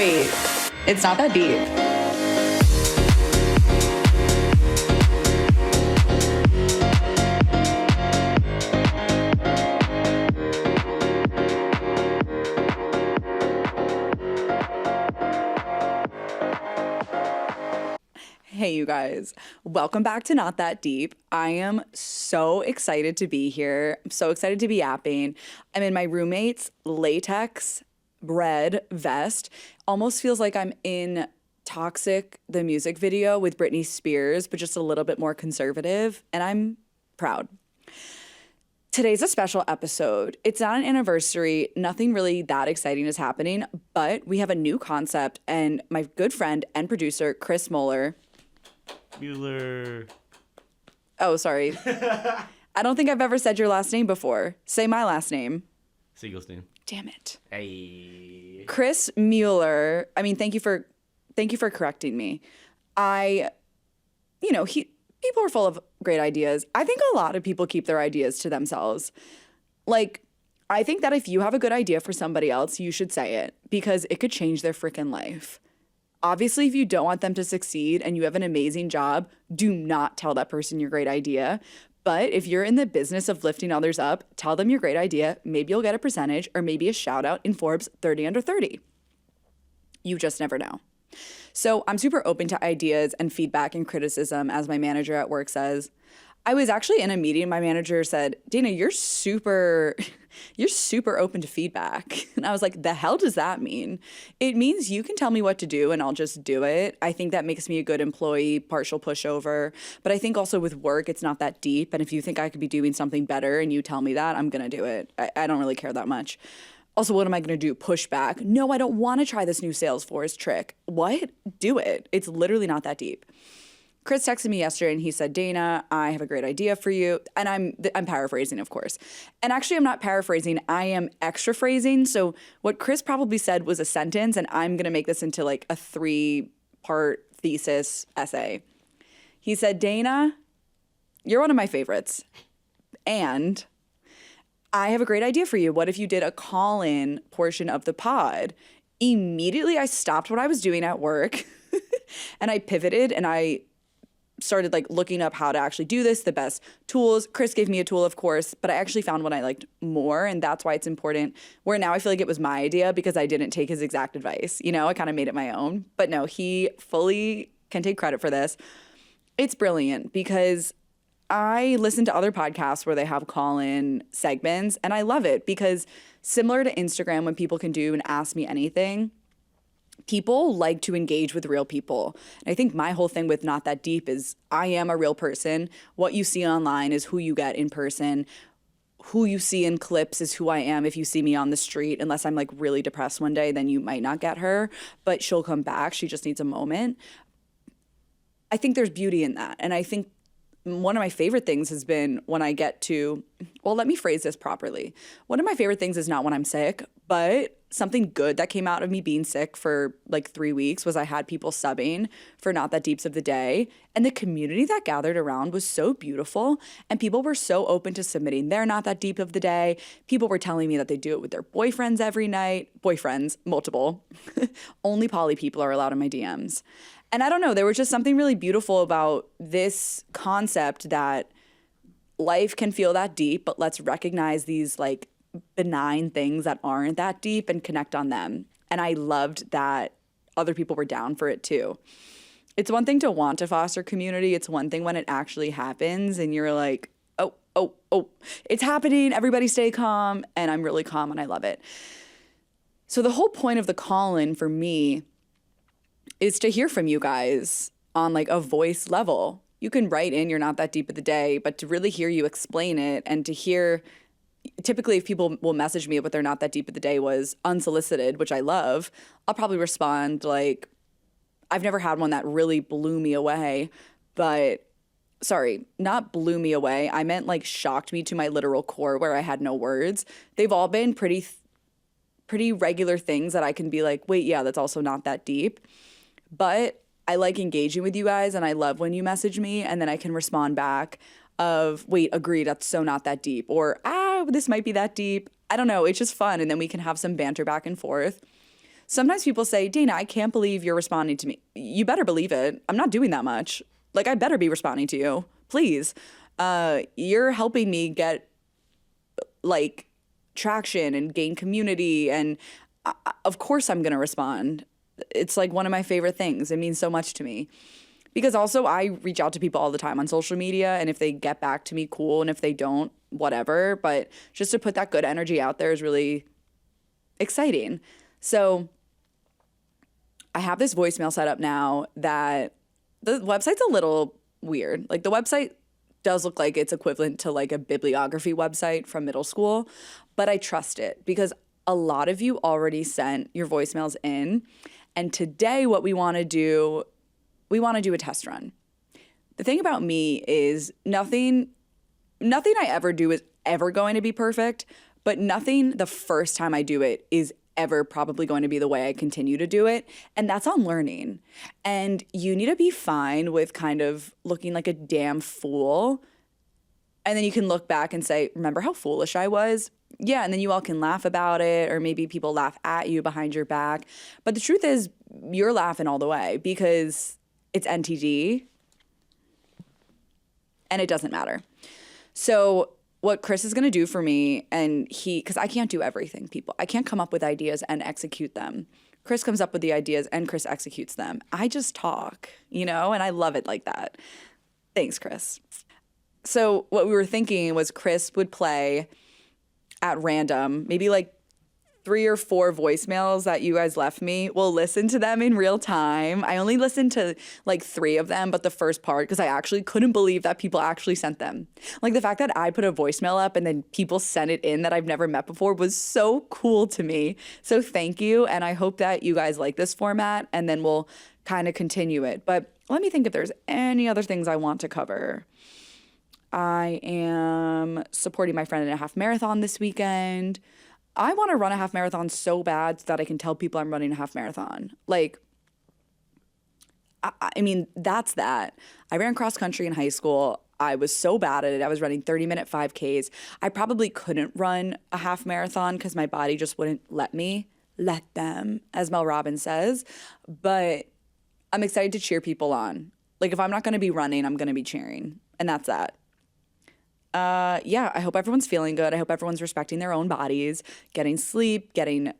Wait, it's not that deep. Hey, you guys. Welcome back to Not That Deep. I am so excited to be here. I'm so excited to be yapping. I'm in my roommate's latex red vest. Almost feels like I'm in Toxic, the music video with Britney Spears, but just a little bit more conservative, and I'm proud. Today's a special episode. It's not an anniversary. Nothing really that exciting is happening, but we have a new concept, and my good friend and producer, Chris Mueller. Oh, sorry. I don't think I've ever said your last name before. Say my last name. Siegelstein. Damn it. Hey. Chris Mueller. I mean, thank you for correcting me. People are full of great ideas. I think a lot of people keep their ideas to themselves. Like, I think that if you have a good idea for somebody else, you should say it because it could change their freaking life. Obviously, if you don't want them to succeed and you have an amazing job, do not tell that person your great idea. But if you're in the business of lifting others up, tell them your great idea. Maybe you'll get a percentage or maybe a shout out in Forbes 30 under 30. You just never know. So I'm super open to ideas and feedback and criticism, as my manager at work says. I was actually in a meeting. My manager said, Dana, you're super open to feedback. And I was like, the hell does that mean? It means you can tell me what to do and I'll just do it. I think that makes me a good employee, partial pushover. But I think also with work, it's not that deep. And if you think I could be doing something better and you tell me that, I'm going to do it. I don't really care that much. Also, what am I going to do? Push back? No, I don't want to try this new Salesforce trick. What? Do it. It's literally not that deep. Chris texted me yesterday and he said, Dana, I have a great idea for you. And I'm paraphrasing, of course. And actually, I'm not paraphrasing. I am extra phrasing. So what Chris probably said was a sentence, and I'm going to make this into like a 3-part thesis essay. He said, Dana, you're one of my favorites. And I have a great idea for you. What if you did a call-in portion of the pod? Immediately, I stopped what I was doing at work and I pivoted and I started like looking up how to actually do this, the best tools. Chris gave me a tool, of course, but I actually found one I liked more, and that's why it's important. Where now I feel like it was my idea because I didn't take his exact advice. You know, I kind of made it my own. But no, he fully can take credit for this. It's brilliant because I listen to other podcasts where they have call-in segments, and I love it because similar to Instagram, when people can do and ask me anything, people like to engage with real people. And I think my whole thing with Not That Deep is I am a real person. What you see online is who you get in person. Who you see in clips is who I am. If you see me on the street, unless I'm like really depressed one day, then you might not get her, but she'll come back. She just needs a moment. I think there's beauty in that. And I think one of my favorite things has been when I get to, well, let me phrase this properly. One of my favorite things is not when I'm sick, but something good that came out of me being sick for like 3 weeks was I had people subbing for Not That Deeps of the Day. And the community that gathered around was so beautiful. And people were so open to submitting their Not That Deep of the Day. People were telling me that they do it with their boyfriends every night. Boyfriends, multiple. Only poly people are allowed in my DMs. And I don't know, there was just something really beautiful about this concept that life can feel that deep, but let's recognize these like benign things that aren't that deep and connect on them. And I loved that other people were down for it too. It's one thing to want to foster community. It's one thing when it actually happens and you're like, oh, it's happening. Everybody stay calm. And I'm really calm and I love it. So the whole point of the call-in for me is to hear from you guys on like a voice level. You can write in, you're not that deep of the day, but to really hear you explain it and to hear, typically if people will message me what they're not that deep of the day was unsolicited, which I love, I'll probably respond like, I've never had one that really blew me away, but sorry, not blew me away. I meant like shocked me to my literal core where I had no words. They've all been pretty regular things that I can be like, wait, yeah, that's also not that deep. But I like engaging with you guys and I love when you message me and then I can respond back of, wait, agreed, that's so not that deep. Or, this might be that deep. I don't know. It's just fun. And then we can have some banter back and forth. Sometimes people say, Dana, I can't believe you're responding to me. You better believe it. I'm not doing that much. Like, I better be responding to you. Please. You're helping me get, like, traction and gain community. And of course I'm going to respond. It's, like, one of my favorite things. It means so much to me. Because also I reach out to people all the time on social media. And if they get back to me, cool. And if they don't, whatever. But just to put that good energy out there is really exciting. So I have this voicemail set up now that the website's a little weird. Like, the website does look like it's equivalent to like a bibliography website from middle school, but I trust it because a lot of you already sent your voicemails in. And today what we want to do a test run. The thing about me is nothing I ever do is ever going to be perfect, but nothing the first time I do it is ever probably going to be the way I continue to do it. And that's on learning. And you need to be fine with kind of looking like a damn fool. And then you can look back and say, remember how foolish I was? Yeah, and then you all can laugh about it, or maybe people laugh at you behind your back. But the truth is, you're laughing all the way because it's NTD and it doesn't matter. So what Chris is going to do for me, and because I can't do everything, people. I can't come up with ideas and execute them. Chris comes up with the ideas and Chris executes them. I just talk, and I love it like that. Thanks, Chris. So what we were thinking was Chris would play at random, maybe like 3 or 4 voicemails that you guys left me. We'll listen to them in real time. I only listened to like 3 of them, but the first part, because I actually couldn't believe that people actually sent them. Like, the fact that I put a voicemail up and then people sent it in that I've never met before was so cool to me. So thank you. And I hope that you guys like this format, and then we'll kind of continue it. But let me think if there's any other things I want to cover. I am supporting my friend in a half marathon this weekend. I want to run a half marathon so bad so that I can tell people I'm running a half marathon. Like, I mean, that's that. I ran cross country in high school. I was so bad at it. I was running 30-minute 5Ks. I probably couldn't run a half marathon because my body just wouldn't let me. Let them, as Mel Robbins says. But I'm excited to cheer people on. Like, if I'm not going to be running, I'm going to be cheering. And that's that. Yeah, I hope everyone's feeling good. I hope everyone's respecting their own bodies, getting sleep, I'm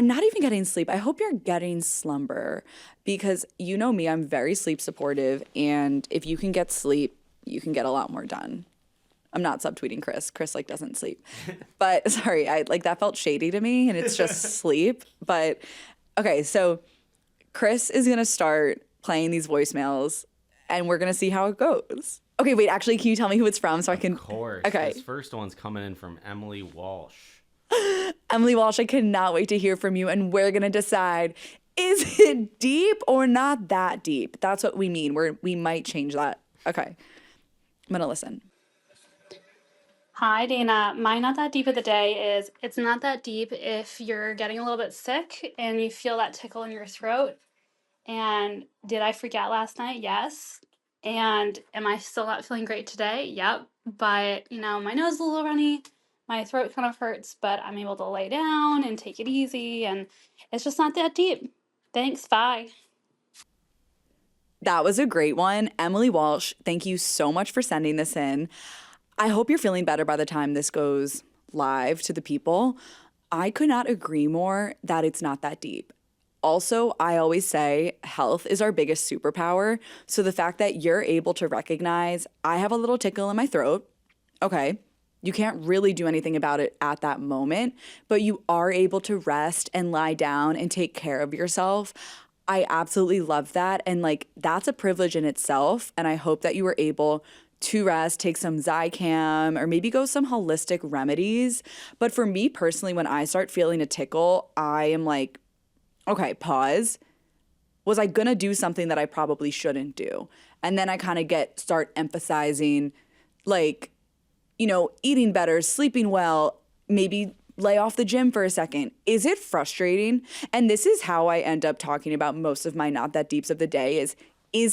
not even getting sleep. I hope you're getting slumber because you know me, I'm very sleep supportive. And if you can get sleep, you can get a lot more done. I'm not subtweeting Chris. Chris doesn't sleep. But sorry, that felt shady to me and it's just sleep. But okay, so Chris is going to start playing these voicemails and we're going to see how it goes. Okay, wait, actually, can you tell me who it's from so I can... Of course. Okay. This first one's coming in from Emily Walsh. Emily Walsh, I cannot wait to hear from you, and we're going to decide, is it deep or not that deep? That's what we mean. We might change that. Okay. I'm going to listen. Hi, Dana. My not that deep of the day is it's not that deep if you're getting a little bit sick and you feel that tickle in your throat. And did I freak out last night? Yes. And am I still not feeling great today? Yep. But, my nose is a little runny. My throat kind of hurts, but I'm able to lay down and take it easy. And it's just not that deep. Thanks. Bye. That was a great one. Emily Walsh, thank you so much for sending this in. I hope you're feeling better by the time this goes live to the people. I could not agree more that it's not that deep. Also, I always say health is our biggest superpower. So the fact that you're able to recognize I have a little tickle in my throat, okay, you can't really do anything about it at that moment, but you are able to rest and lie down and take care of yourself. I absolutely love that. And that's a privilege in itself. And I hope that you were able to rest, take some Zicam, or maybe go some holistic remedies. But for me personally, when I start feeling a tickle, I am like, okay, pause. Was I gonna do something that I probably shouldn't do? And then I kind of start emphasizing eating better, sleeping well, maybe lay off the gym for a second. Is it frustrating? And this is how I end up talking about most of my not that deeps of the day is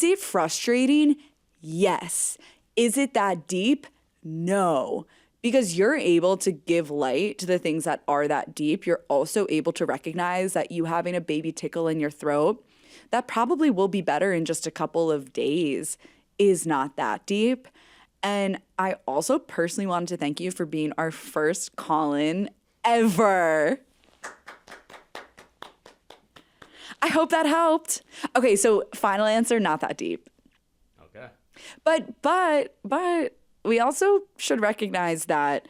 it frustrating? Yes. Is it that deep? No. because you're able to give light to the things that are that deep. You're also able to recognize that you having a baby tickle in your throat that probably will be better in just a couple of days is not that deep. And I also personally wanted to thank you for being our first call-in ever. I hope that helped. Okay, so final answer, not that deep. Okay. But we also should recognize that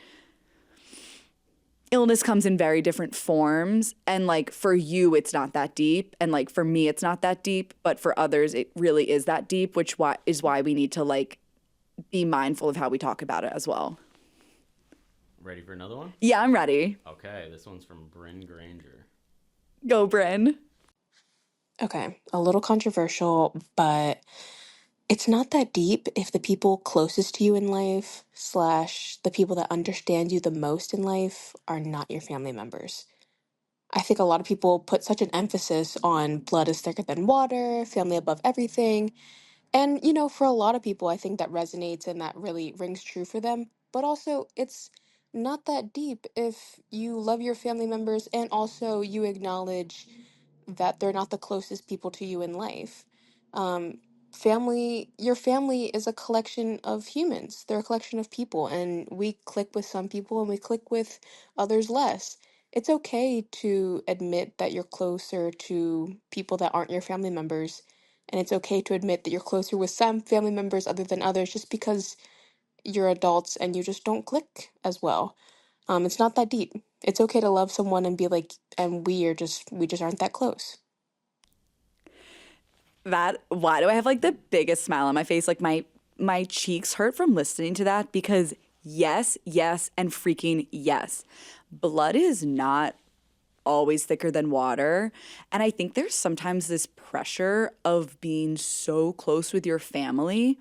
illness comes in very different forms, and like for you it's not that deep, and like for me it's not that deep, but for others it really is that deep, which is why we need to like be mindful of how we talk about it as well. Ready for another one? Yeah, I'm ready. Okay, this one's from Bryn Granger. Go, Bryn. Okay, a little controversial, but it's not that deep if the people closest to you in life, slash, the people that understand you the most in life are not your family members. I think a lot of people put such an emphasis on blood is thicker than water, family above everything. And, for a lot of people, I think that resonates and that really rings true for them. But also, it's not that deep if you love your family members and also you acknowledge that they're not the closest people to you in life. Um, your family is a collection of humans. They're a collection of people, and we click with some people and we click with others less. It's okay to admit that you're closer to people that aren't your family members, and it's okay to admit that you're closer with some family members other than others just because you're adults and you just don't click as well. It's not that deep. It's okay to love someone and be like, and we just aren't that close. That, why do I have like the biggest smile on my face? Like my cheeks hurt from listening to that, because yes, and freaking yes. Blood is not always thicker than water. And I think there's sometimes this pressure of being so close with your family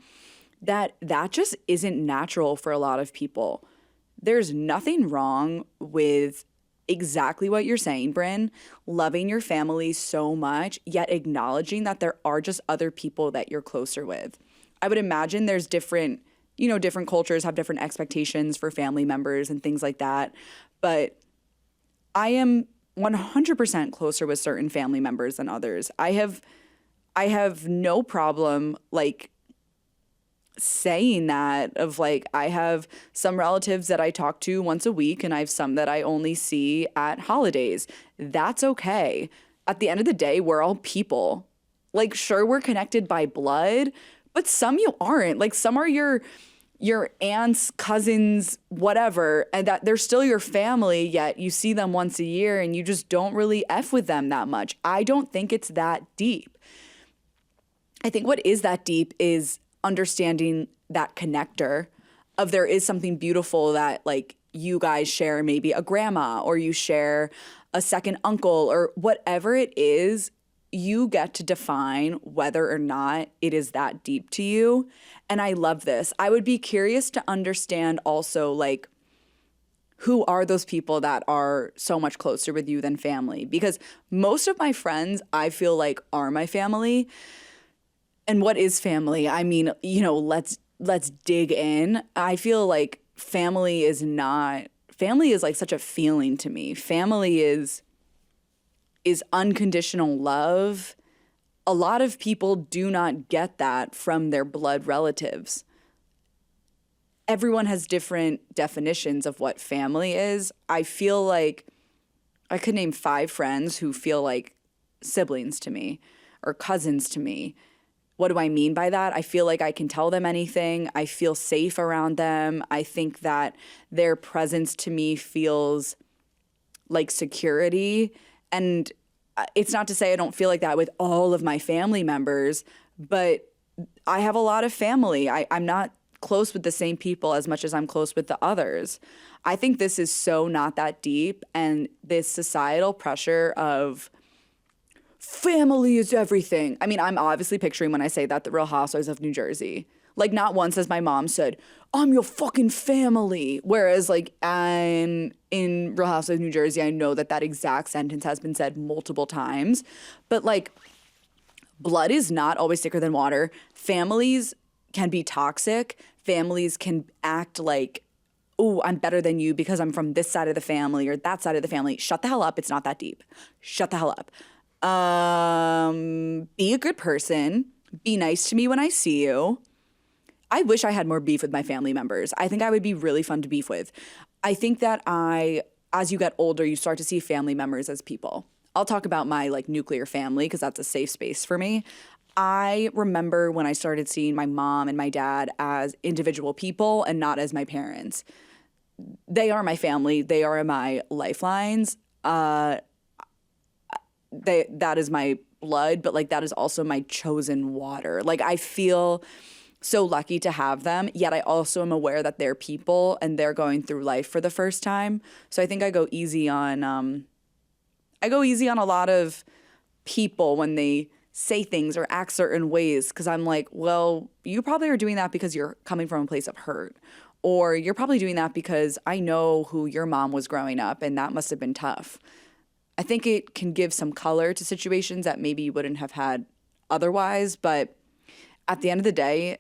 that just isn't natural for a lot of people. There's nothing wrong with exactly what you're saying, Bryn, loving your family so much, yet acknowledging that there are just other people that you're closer with. I would imagine there's different cultures have different expectations for family members and things like that. But I am 100% closer with certain family members than others. I have no problem like saying that, of like, I have some relatives that I talk to once a week and I have some that I only see at holidays. That's okay. At the end of the day, we're all people. Like, sure, we're connected by blood, but some you aren't. Like, some are your aunts, cousins, whatever, and that they're still your family, yet you see them once a year and you just don't really F with them that much. I don't think it's that deep. I think what is that deep is understanding that connector of there is something beautiful that like you guys share, maybe a grandma, or you share a second uncle, or whatever it is. You get to define whether or not it is that deep to you. And I love this. I would be curious to understand also, like, who are those people that are so much closer with you than family? Because most of my friends, I feel like, are my family. And what is family? I mean, let's dig in. I feel like family is like such a feeling to me. Family is unconditional love. A lot of people do not get that from their blood relatives. Everyone has different definitions of what family is. I feel like I could name 5 friends who feel like siblings to me or cousins to me. What do I mean by that? I feel like I can tell them anything. I feel safe around them. I think that their presence to me feels like security. And it's not to say I don't feel like that with all of my family members, but I have a lot of family. I'm not close with the same people as much as I'm close with the others. I think this is so not that deep, and this societal pressure of family is everything. I mean, I'm obviously picturing when I say that the Real Housewives of New Jersey. Like, not once has my mom said, I'm your fucking family. Whereas, like, in Real Housewives of New Jersey, I know that exact sentence has been said multiple times. But, like, blood is not always thicker than water. Families can be toxic. Families can act like oh, I'm better than you because I'm from this side of the family or that side of the family. Shut the hell up. It's not that deep. Shut the hell up. Be a good person. Be nice to me when I see you. I wish I had more beef with my family members. I think I would be really fun to beef with. I think that as you get older, you start to see family members as people. I'll talk about my like nuclear family because that's a safe space for me. I remember when I started seeing my mom and my dad as individual people and not as my parents. They are my family. They are my lifelines. That is my blood, but like that is also my chosen water. Like I feel so lucky to have them, yet I also am aware that they're people and they're going through life for the first time. So I think I go easy on a lot of people when they say things or act certain ways because I'm like, well, you probably are doing that because you're coming from a place of hurt. Or you're probably doing that because I know who your mom was growing up and that must have been tough. I think it can give some color to situations that maybe you wouldn't have had otherwise. But at the end of the day,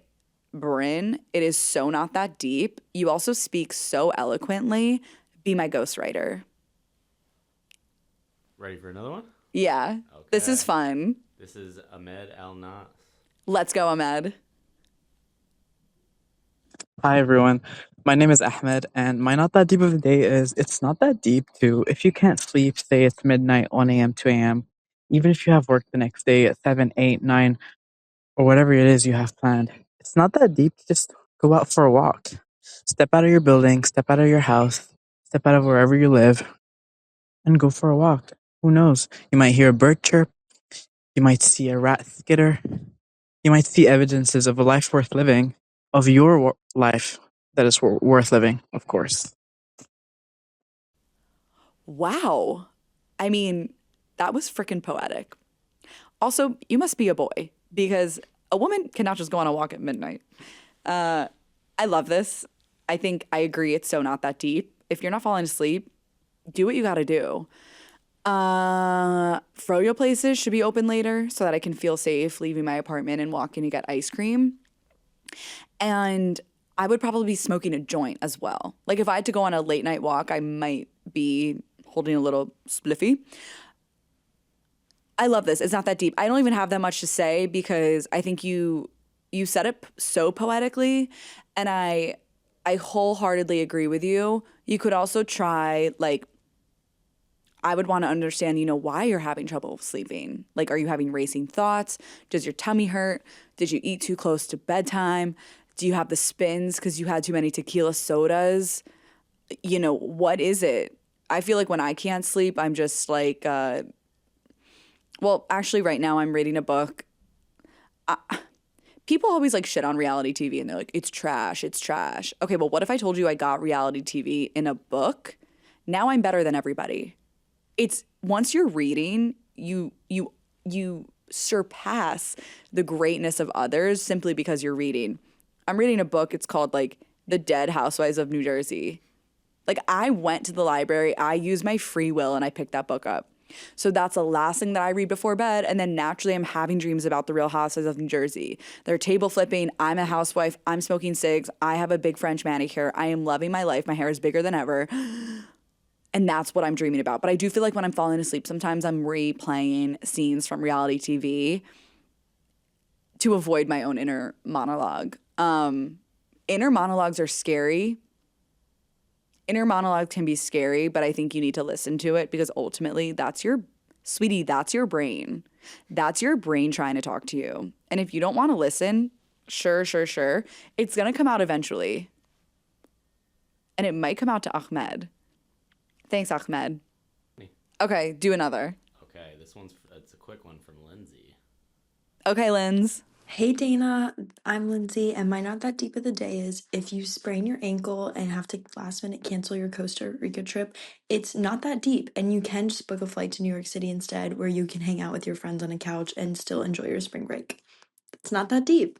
Bryn, it is so not that deep. You also speak so eloquently. Be my ghostwriter. Ready for another one? Yeah, this is Okay. fun. This is Ahmed Al Nas. Let's go, Ahmed. Hi everyone, my name is Ahmed, and my not that deep of a day is it's not that deep to if you can't sleep, say it's midnight, 1 a.m., 2 a.m., even if you have work the next day at 7, 8, 9, or whatever it is you have planned. It's not that deep to just go out for a walk. Step out of your building, step out of your house, step out of wherever you live, and go for a walk. Who knows? You might hear a bird chirp, you might see a rat skitter, you might see evidences of a life worth living, of your life that is worth living, of course. Wow. I mean, that was freaking poetic. Also, you must be a boy because a woman cannot just go on a walk at midnight. I love this. I think I agree. It's so not that deep. If you're not falling asleep, do what you got to do. Froyo places should be open later so that I can feel safe leaving my apartment and walking to get ice cream. And I would probably be smoking a joint as well. Like if I had to go on a late night walk, I might be holding a little spliffy. I love this. It's not that deep. I don't even have that much to say because I think you said it so poetically, and I wholeheartedly agree with you. You could also try like I would want to understand, why you're having trouble sleeping. Like, are you having racing thoughts? Does your tummy hurt? Did you eat too close to bedtime? Do you have the spins because you had too many tequila sodas? What is it? I feel like when I can't sleep, I'm just like, well, actually, right now I'm reading a book. People always like shit on reality TV and they're like, it's trash, it's trash. Okay, well, what if I told you I got reality TV in a book? Now I'm better than everybody. It's once you're reading, you surpass the greatness of others simply because you're reading. I'm reading a book, it's called like The Dead Housewives of New Jersey. Like I went to the library, I used my free will and I picked that book up. So that's the last thing that I read before bed. And then naturally, I'm having dreams about the Real Housewives of New Jersey. They're table flipping. I'm a housewife. I'm smoking cigs. I have a big French manicure. I am loving my life. My hair is bigger than ever. And that's what I'm dreaming about. But I do feel like when I'm falling asleep, sometimes I'm replaying scenes from reality TV to avoid my own inner monologue. Inner monologues are scary. Inner monologue can be scary, but I think you need to listen to it because ultimately that's your brain. That's your brain trying to talk to you. And if you don't want to listen, sure. It's going to come out eventually. And it might come out to Ahmed. Thanks, Ahmed. Me. Okay, do another. Okay, it's a quick one from Lindsay. Okay, Linz. Hey Dana, I'm Lindsay, and my not that deep of the day is if you sprain your ankle and have to last minute cancel your Costa Rica trip, it's not that deep, and you can just book a flight to New York City instead, where you can hang out with your friends on a couch and still enjoy your spring break. It's not that deep.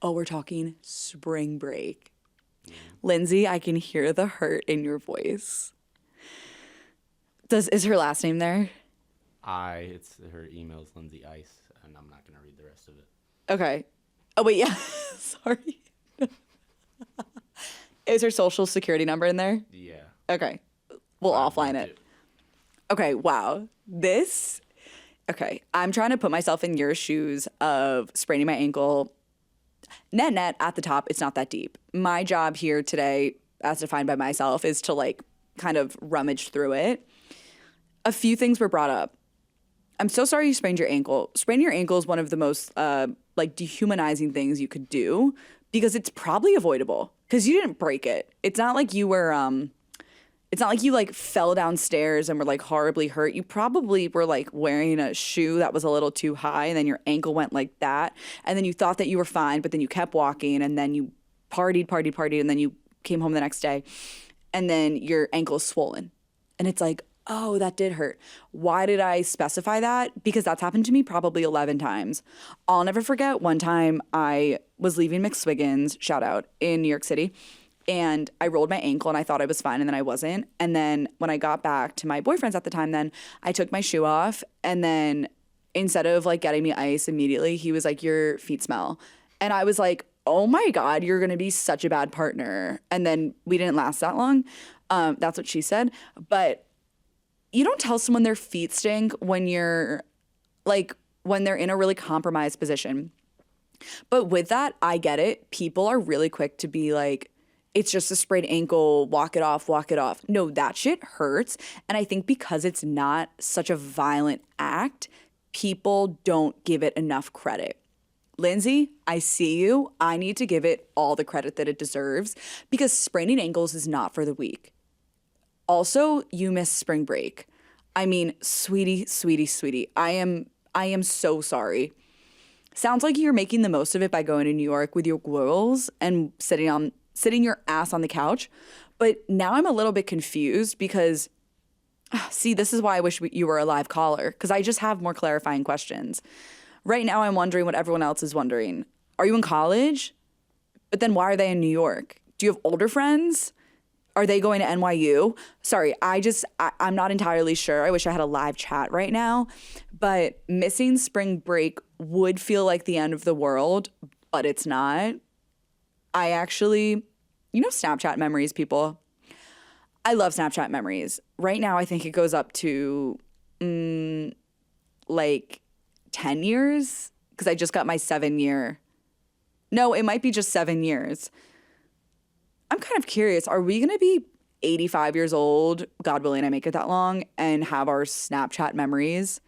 Oh, we're talking spring break. Lindsay, I can hear the hurt in your voice. Is her last name there? It's her email's Lindsay Ice, and I'm not gonna read the rest of it. Okay. Oh, wait, yeah. Sorry. Is her social security number in there? Yeah. Okay. We'll offline it. Okay, wow. Okay, I'm trying to put myself in your shoes of spraining my ankle. Net at the top, it's not that deep. My job here today, as defined by myself, is to like kind of rummage through it. A few things were brought up. I'm so sorry you sprained your ankle. Spraining your ankle is one of the most like dehumanizing things you could do because it's probably avoidable because you didn't break it. It's not like you were it's not like you like fell downstairs and were like horribly hurt. You probably were like wearing a shoe that was a little too high and then your ankle went like that. And then you thought that you were fine, but then you kept walking and then you partied. And then you came home the next day and then your ankle's swollen. And it's like, oh, that did hurt. Why did I specify that? Because that's happened to me probably 11 times. I'll never forget one time I was leaving McSwiggins, shout out, in New York City. And I rolled my ankle and I thought I was fine and then I wasn't. And then when I got back to my boyfriend's at the time, then I took my shoe off and then instead of like getting me ice immediately, he was like, your feet smell. And I was like, oh my God, you're going to be such a bad partner. And then we didn't last that long. That's what she said. But you don't tell someone their feet stink when you're like, when they're in a really compromised position. But with that, I get it. People are really quick to be like, it's just a sprained ankle, walk it off. No, that shit hurts. And I think because it's not such a violent act, people don't give it enough credit. Lindsay, I see you. I need to give it all the credit that it deserves because spraining ankles is not for the weak. Also, you missed spring break. I mean, sweetie. I am so sorry. Sounds like you're making the most of it by going to New York with your girls and sitting your ass on the couch. But now I'm a little bit confused because, see, this is why I wish you were a live caller, because I just have more clarifying questions. Right now I'm wondering what everyone else is wondering. Are you in college? But then why are they in New York? Do you have older friends? Are they going to NYU? Sorry, I'm not entirely sure. I wish I had a live chat right now. But missing spring break would feel like the end of the world, but it's not. I actually, Snapchat memories, people. I love Snapchat memories. Right now, I think it goes up to like 10 years because I just got my 7-year. No, it might be just 7 years. I'm kind of curious. Are we going to be 85 years old, God willing I make it that long, and have our Snapchat memories?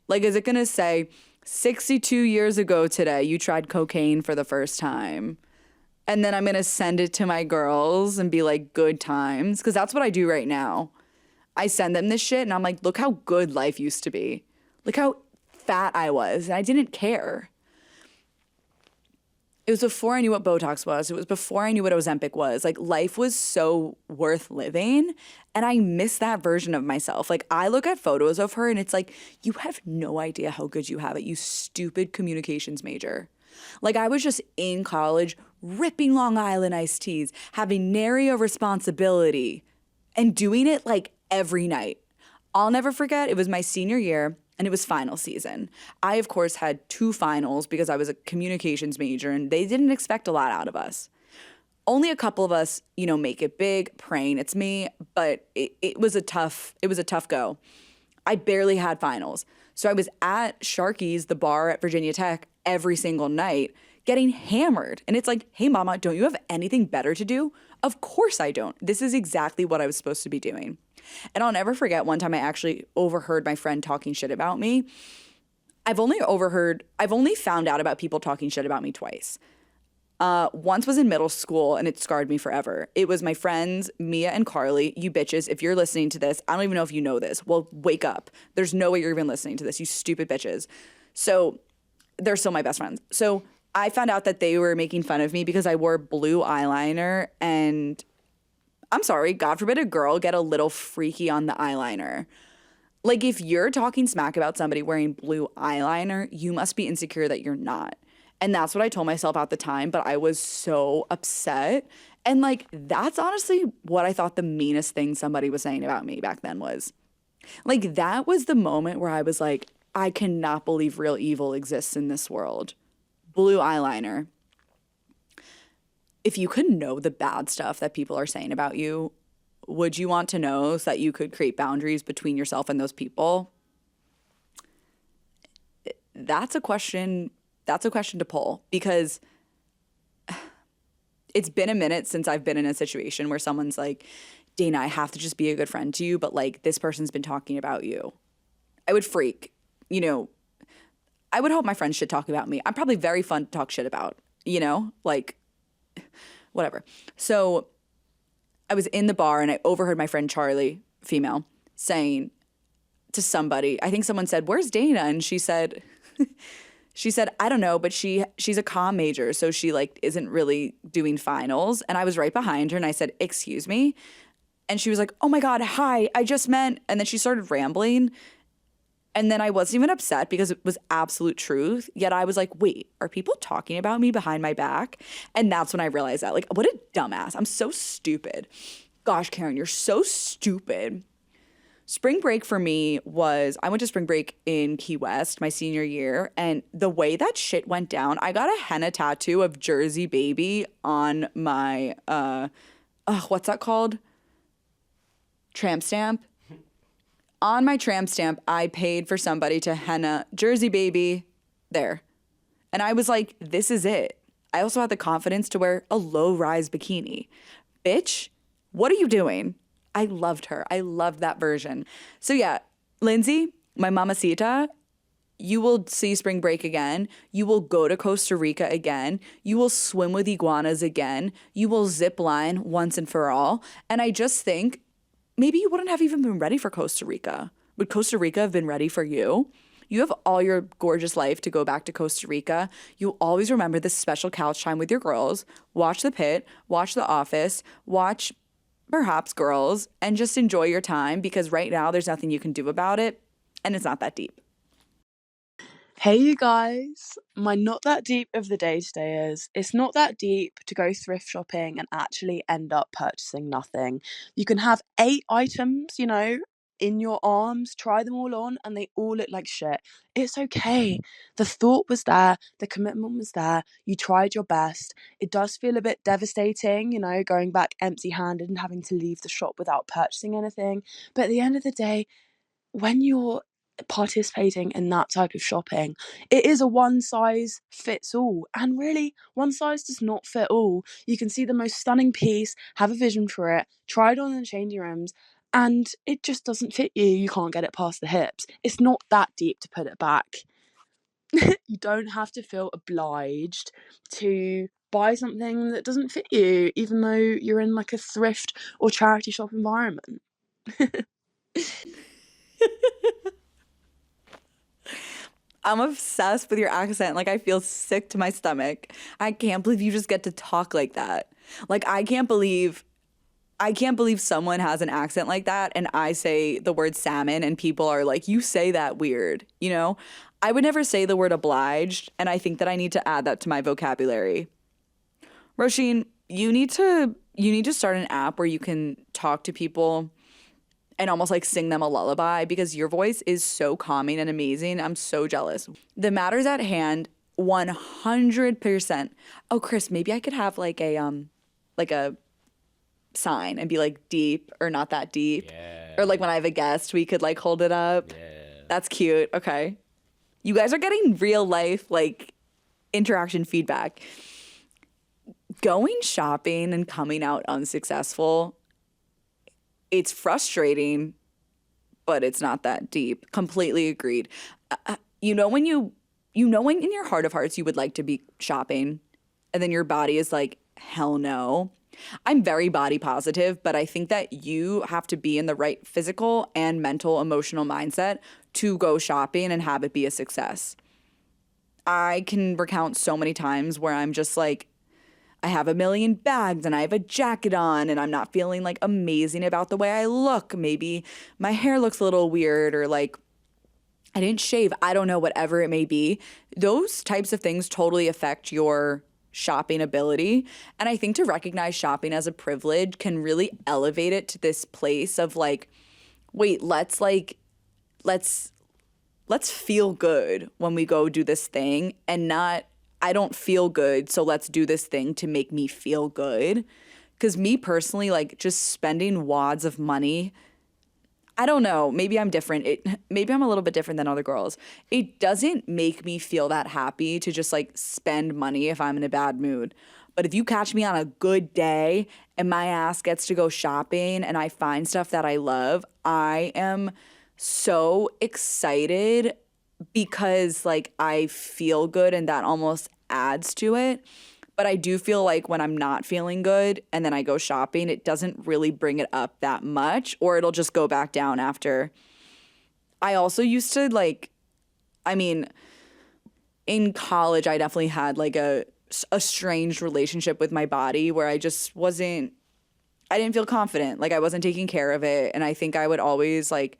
Like, is it going to say, 62 years ago today, you tried cocaine for the first time? And then I'm going to send it to my girls and be like, good times. Because that's what I do right now. I send them this shit and I'm like, look how good life used to be. Look how fat I was. And I didn't care. It was before I knew what Botox was. It was before I knew what Ozempic was. Like, life was so worth living. And I miss that version of myself. Like, I look at photos of her and it's like, you have no idea how good you have it, you stupid communications major. Like, I was just in college ripping Long Island iced teas, having nary a responsibility, and doing it like every night. I'll never forget, it was my senior year and it was final season. I, of course, had 2 finals because I was a communications major and they didn't expect a lot out of us. Only a couple of us, make it big, praying it's me, but it was a tough go. I barely had finals. So I was at Sharky's, the bar at Virginia Tech, every single night getting hammered. And it's like, hey, mama, don't you have anything better to do? Of course I don't. This is exactly what I was supposed to be doing. And I'll never forget one time I actually overheard my friend talking shit about me. I've only found out about people talking shit about me twice. Once was in middle school and it scarred me forever. It was my friends, Mia and Carly. You bitches, if you're listening to this, I don't even know if you know this. Well, wake up. There's no way you're even listening to this, you stupid bitches. So they're still my best friends. So I found out that they were making fun of me because I wore blue eyeliner, and I'm sorry, God forbid a girl get a little freaky on the eyeliner. Like, if you're talking smack about somebody wearing blue eyeliner, you must be insecure that you're not. And that's what I told myself at the time, but I was so upset. And like, that's honestly what I thought the meanest thing somebody was saying about me back then was. Like, that was the moment where I was like, I cannot believe real evil exists in this world. Blue eyeliner. if you could know the bad stuff that people are saying about you, would you want to know so that you could create boundaries between yourself and those people? That's a question. That's a question to poll, because it's been a minute since I've been in a situation where someone's like, Dana, I have to just be a good friend to you, but like this person's been talking about you. I would freak. You know, I would hope my friends should talk about me. I'm probably very fun to talk shit about, you know, like whatever. So I was in the bar and I overheard my friend Charlie, female, saying to somebody, I think someone said, "Where's Dana?" And she said, I don't know, but she's a comm major, so she like isn't really doing finals. And I was right behind her and I said, "Excuse me?" And she was like, "Oh my God, hi, I just meant," and then she started rambling. And then I wasn't even upset because it was absolute truth. Yet I was like, wait, are people talking about me behind my back? And that's when I realized that. Like, what a dumbass. I'm so stupid. Gosh, Karen, you're so stupid. Spring break for me was, I went to spring break in Key West my senior year. And the way that shit went down, I got a henna tattoo of Jersey Baby on my, what's that called? Tramp stamp. On my tramp stamp, I paid for somebody to henna Jersey Baby there. And I was like, this is it. I also had the confidence to wear a low-rise bikini. Bitch, what are you doing? I loved her. I loved that version. So yeah, Lindsay, my mamacita, you will see spring break again. You will go to Costa Rica again. You will swim with iguanas again. You will zip line once and for all. And I just think maybe you wouldn't have even been ready for Costa Rica. Would Costa Rica have been ready for you? You have all your gorgeous life to go back to Costa Rica. You'll always remember this special couch time with your girls. Watch The Pitt, watch The Office, watch perhaps Girls, and just enjoy your time, because right now there's nothing you can do about it, and it's not that deep. Hey you guys, my not that deep of the day today is, it's not that deep to go thrift shopping and actually end up purchasing nothing. You can have 8 items, you know, in your arms, try them all on, and they all look like shit. It's okay. The thought was there, the commitment was there, you tried your best. It does feel a bit devastating, you know, going back empty-handed and having to leave the shop without purchasing anything. But at the end of the day, when you're participating in that type of shopping, it is a one size fits all, and really one size does not fit all. You can see the most stunning piece, have a vision for it, try it on in the changing rooms, and it just doesn't fit you. You can't get it past the hips. It's not that deep to put it back. You don't have to feel obliged to buy something that doesn't fit you, even though you're in like a thrift or charity shop environment. I'm obsessed with your accent. Like, I feel sick to my stomach. I can't believe you just get to talk like that. Like, I can't believe someone has an accent like that and I say the word salmon and people are like, you say that weird, you know? I would never say the word obliged, and I think that I need to add that to my vocabulary. Roisin, you need to start an app where you can talk to people and almost like sing them a lullaby, because your voice is so calming and amazing. I'm so jealous. The matters at hand, 100%. Oh, Chris, maybe I could have like a sign and be like deep or not that deep. Yeah. Or like when I have a guest, we could like hold it up. Yeah. That's cute. Okay. You guys are getting real life like interaction feedback. Going shopping and coming out unsuccessful, it's frustrating, but it's not that deep. Completely agreed. You know when in your heart of hearts you would like to be shopping, and then your body is like, hell no. I'm very body positive, but I think that you have to be in the right physical and mental, emotional mindset to go shopping and have it be a success. I can recount so many times where I'm just like, I have a million bags and I have a jacket on and I'm not feeling like amazing about the way I look. Maybe my hair looks a little weird, or like I didn't shave. I don't know, whatever it may be. Those types of things totally affect your shopping ability. And I think to recognize shopping as a privilege can really elevate it to this place of like, wait, let's feel good when we go do this thing and not I don't feel good, so let's do this thing to make me feel good. Because me personally, like just spending wads of money, I don't know, maybe I'm different. Maybe I'm a little bit different than other girls. It doesn't make me feel that happy to just like spend money if I'm in a bad mood. But if you catch me on a good day and my ass gets to go shopping and I find stuff that I love, I am so excited because like I feel good and that almost adds to it. But I do feel like when I'm not feeling good and then I go shopping, it doesn't really bring it up that much, or it'll just go back down after. I also used to like, I mean, in college, I definitely had like a strange relationship with my body where I just wasn't, I didn't feel confident. Like I wasn't taking care of it. And I think I would always like,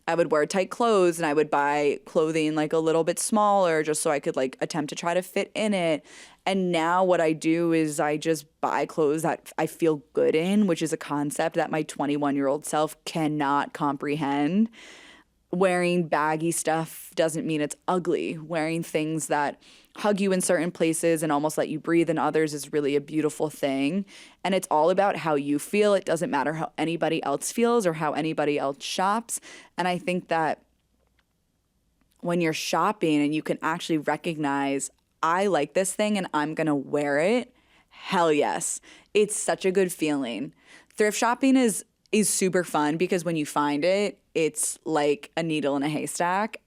I would wear tight clothes and I would buy clothing like a little bit smaller just so I could like attempt to try to fit in it. And now what I do is I just buy clothes that I feel good in, which is a concept that my 21-year-old self cannot comprehend. Wearing baggy stuff doesn't mean it's ugly. Wearing things that hug you in certain places and almost let you breathe in others is really a beautiful thing. And it's all about how you feel. It doesn't matter how anybody else feels or how anybody else shops. And I think that when you're shopping and you can actually recognize, I like this thing and I'm going to wear it, hell yes. It's such a good feeling. Thrift shopping is super fun because when you find it, it's like a needle in a haystack.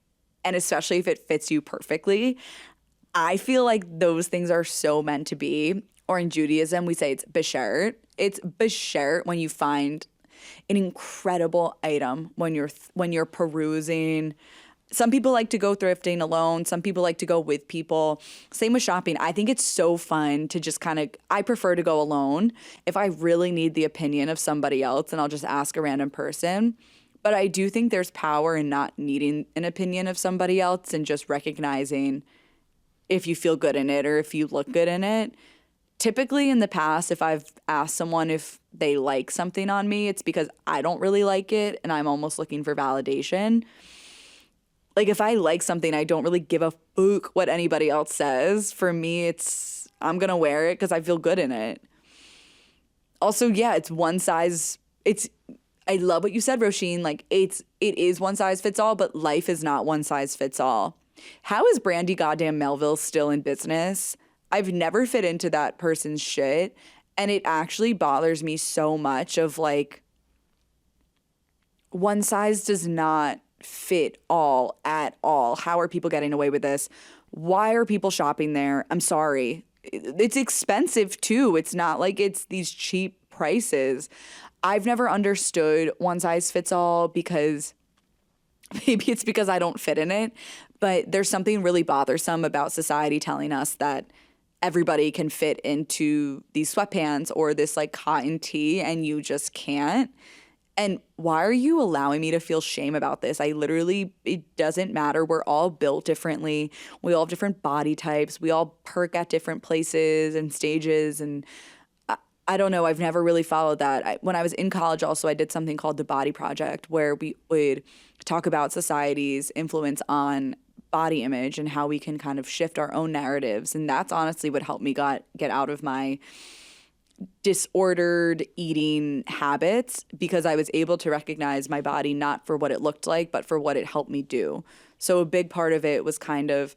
And especially if it fits you perfectly. I feel like those things are so meant to be. Or in Judaism, we say it's beshert. It's beshert when you find an incredible item when you're perusing. Some people like to go thrifting alone. Some people like to go with people. Same with shopping. I think it's so fun to just kind of, I prefer to go alone. If I really need the opinion of somebody else, then I'll just ask a random person. But I do think there's power in not needing an opinion of somebody else and just recognizing if you feel good in it or if you look good in it. Typically in the past, if I've asked someone if they like something on me, it's because I don't really like it and I'm almost looking for validation. Like if I like something, I don't really give a fuck what anybody else says. For me, it's I'm going to wear it because I feel good in it. Also, yeah, it's one size. I love what you said, Roisin. Like it is one size fits all, but life is not one size fits all. How is Brandy goddamn Melville still in business? I've never fit into that person's shit. And it actually bothers me so much of like, one size does not fit all at all. How are people getting away with this? Why are people shopping there? I'm sorry. It's expensive too. It's not like it's these cheap prices. I've never understood one size fits all because maybe it's because I don't fit in it, but there's something really bothersome about society telling us that everybody can fit into these sweatpants or this like cotton tee and you just can't. And why are you allowing me to feel shame about this? It doesn't matter. We're all built differently. We all have different body types. We all perk at different places and stages. And I don't know. I've never really followed that. When I was in college also, I did something called the Body Project where we would talk about society's influence on body image and how we can kind of shift our own narratives. And that's honestly what helped me get out of my disordered eating habits because I was able to recognize my body not for what it looked like, but for what it helped me do. So a big part of it was kind of,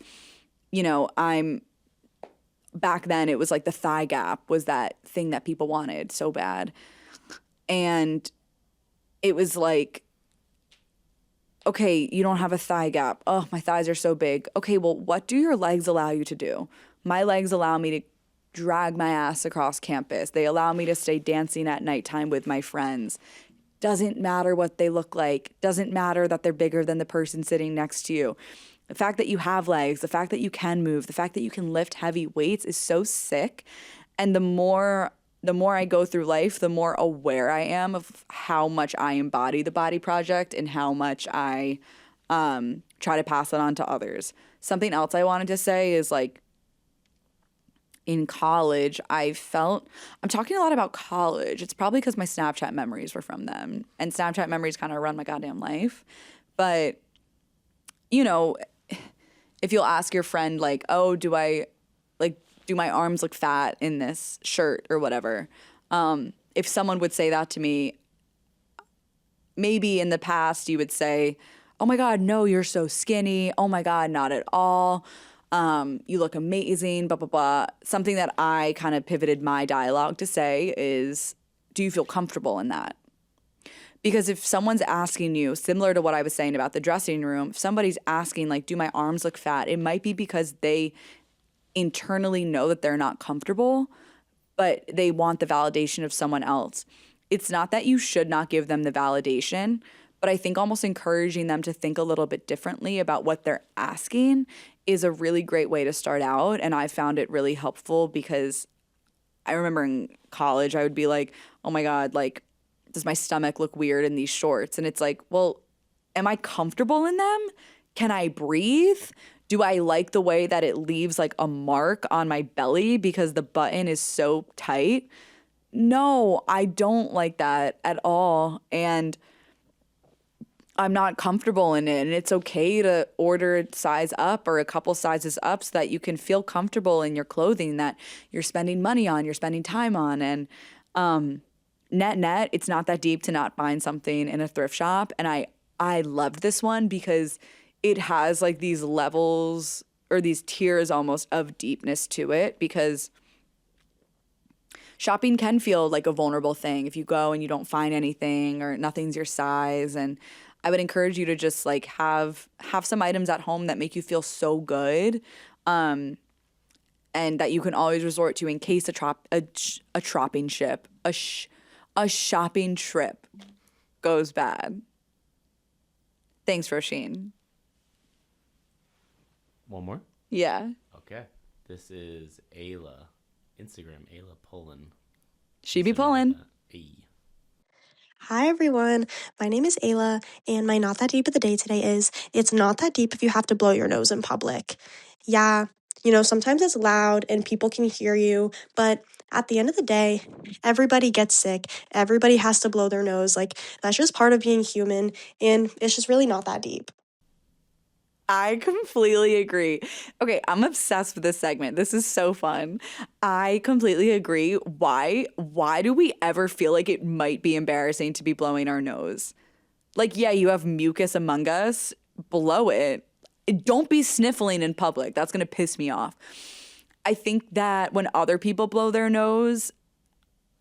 back then it was like the thigh gap was that thing that people wanted so bad. And it was like, okay, you don't have a thigh gap. Oh, my thighs are so big. Okay, well, what do your legs allow you to do? My legs allow me to drag my ass across campus. They allow me to stay dancing at nighttime with my friends. Doesn't matter what they look like. Doesn't matter that they're bigger than the person sitting next to you. The fact that you have legs, the fact that you can move, the fact that you can lift heavy weights is so sick. And the more I go through life, the more aware I am of how much I embody the Body Project and how much I try to pass it on to others. Something else I wanted to say is like, in college, I'm talking a lot about college. It's probably because my Snapchat memories were from them. And Snapchat memories kind of run my goddamn life. But, if you'll ask your friend, like, oh, do I Like, do my arms look fat in this shirt or whatever? If someone would say that to me, maybe in the past you would say, oh my God, no, you're so skinny. Oh my God, not at all. You look amazing, blah, blah, blah. Something that I kind of pivoted my dialogue to say is, do you feel comfortable in that? Because if someone's asking you, similar to what I was saying about the dressing room, if somebody's asking, like, do my arms look fat? It might be because they internally know that they're not comfortable, but they want the validation of someone else. It's not that you should not give them the validation, but I think almost encouraging them to think a little bit differently about what they're asking is a really great way to start out. And I found it really helpful because I remember in college, I would be like, oh my God, like, does my stomach look weird in these shorts? And it's like, well, am I comfortable in them? Can I breathe? Do I like the way that it leaves like a mark on my belly because the button is so tight? No, I don't like that at all. And I'm not comfortable in it. And it's okay to order a size up or a couple sizes up so that you can feel comfortable in your clothing that you're spending money on, you're spending time on. And net, it's not that deep to not find something in a thrift shop. And I loved this one because it has like these levels or these tiers almost of deepness to it, because shopping can feel like a vulnerable thing if you go and you don't find anything or nothing's your size. And I would encourage you to just like have some items at home that make you feel so good, and that you can always resort to in case a shopping trip goes bad. Thanks, Roisin. One more? Yeah. Okay. This is Ayla. Instagram, Ayla Pullen. She be pulling. Hey. Hi everyone, my name is Ayla, and my not that deep of the day today is, it's not that deep if you have to blow your nose in public. Yeah, sometimes it's loud and people can hear you, but at the end of the day, everybody gets sick, everybody has to blow their nose, like that's just part of being human, and it's just really not that deep. I completely agree. Okay, I'm obsessed with this segment. This is so fun. I completely agree. Why do we ever feel like it might be embarrassing to be blowing our nose? Like, yeah, you have mucus among us, blow it. Don't be sniffling in public. That's going to piss me off. I think that when other people blow their nose,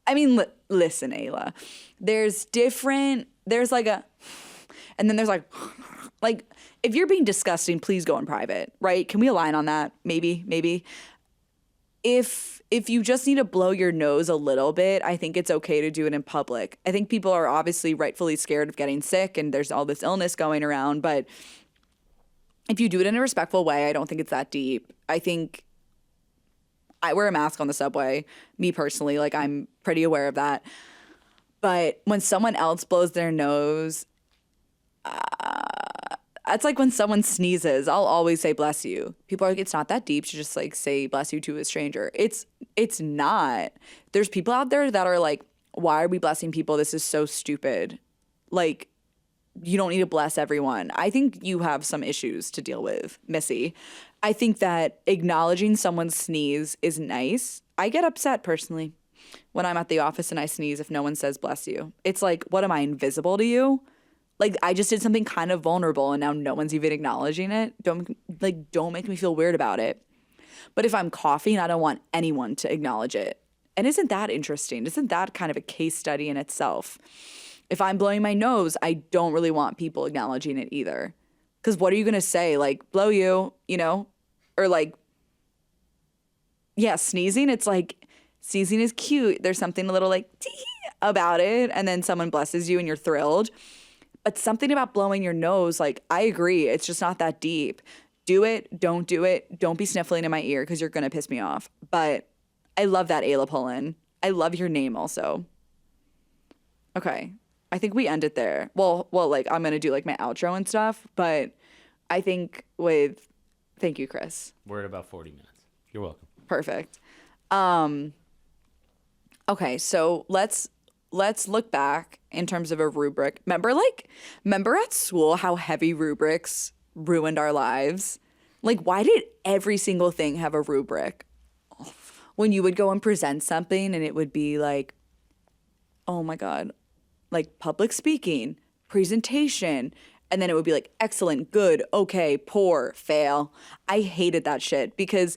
I mean, listen, Ayla, there's like a, and then there's like, if you're being disgusting, please go in private, right? Can we align on that? Maybe. If you just need to blow your nose a little bit, I think it's okay to do it in public. I think people are obviously rightfully scared of getting sick and there's all this illness going around, but if you do it in a respectful way, I don't think it's that deep. I think I wear a mask on the subway, me personally, like I'm pretty aware of that. But when someone else blows their nose, it's like when someone sneezes, I'll always say bless you. People are like, it's not that deep to just like say bless you to a stranger. It's not. There's people out there that are like, why are we blessing people? This is so stupid. Like, you don't need to bless everyone. I think you have some issues to deal with, Missy. I think that acknowledging someone's sneeze is nice. I get upset personally when I'm at the office and I sneeze if no one says bless you. It's like, what, am I invisible to you? Like, I just did something kind of vulnerable and now no one's even acknowledging it. Don't make me feel weird about it. But if I'm coughing, I don't want anyone to acknowledge it. And isn't that interesting? Isn't that kind of a case study in itself? If I'm blowing my nose, I don't really want people acknowledging it either. Because what are you going to say? Like, blow you, Or like, yeah, sneezing. It's like, sneezing is cute. There's something a little like tee about it. And then someone blesses you and you're thrilled. But something about blowing your nose, like, I agree. It's just not that deep. Do it. Don't do it. Don't be sniffling in my ear because you're going to piss me off. But I love that, Ayla Pullen. I love your name also. Okay. I think we end it there. Well, like, I'm going to do like my outro and stuff. But I think thank you, Chris. We're at about 40 minutes. You're welcome. Perfect. Okay. So let's look back in terms of a rubric. Remember at school how heavy rubrics ruined our lives? Like, why did every single thing have a rubric? when you would go and present something and it would be like, oh my God, like public speaking, presentation, and then it would be like excellent, good, okay, poor, fail. I hated that shit because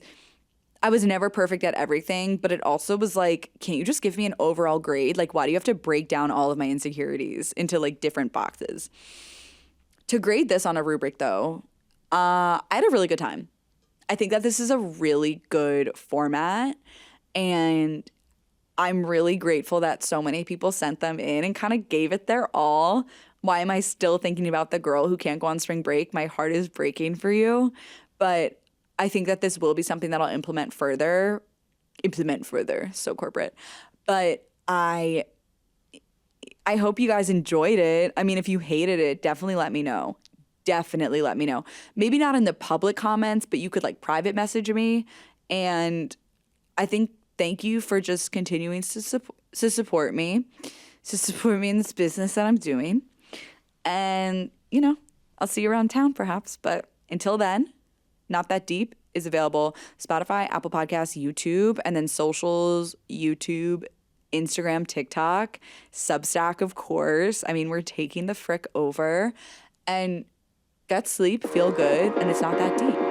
I was never perfect at everything, but it also was like, can't you just give me an overall grade? Like, why do you have to break down all of my insecurities into like different boxes? To grade this on a rubric though, I had a really good time. I think that this is a really good format, and I'm really grateful that so many people sent them in and kind of gave it their all. Why am I still thinking about the girl who can't go on spring break? My heart is breaking for you. But I think that this will be something that I'll implement further. So corporate. But I hope you guys enjoyed it. I mean, if you hated it, definitely let me know. Definitely let me know. Maybe not in the public comments, but you could like private message me. And I think thank you for just continuing to support me in this business that I'm doing. And, you know, I'll see you around town perhaps. But until then, Not That Deep is available Spotify, Apple Podcasts, YouTube, and then socials, YouTube, Instagram, TikTok, Substack, of course. I mean, we're taking the frick over. And get sleep, feel good, and it's not that deep.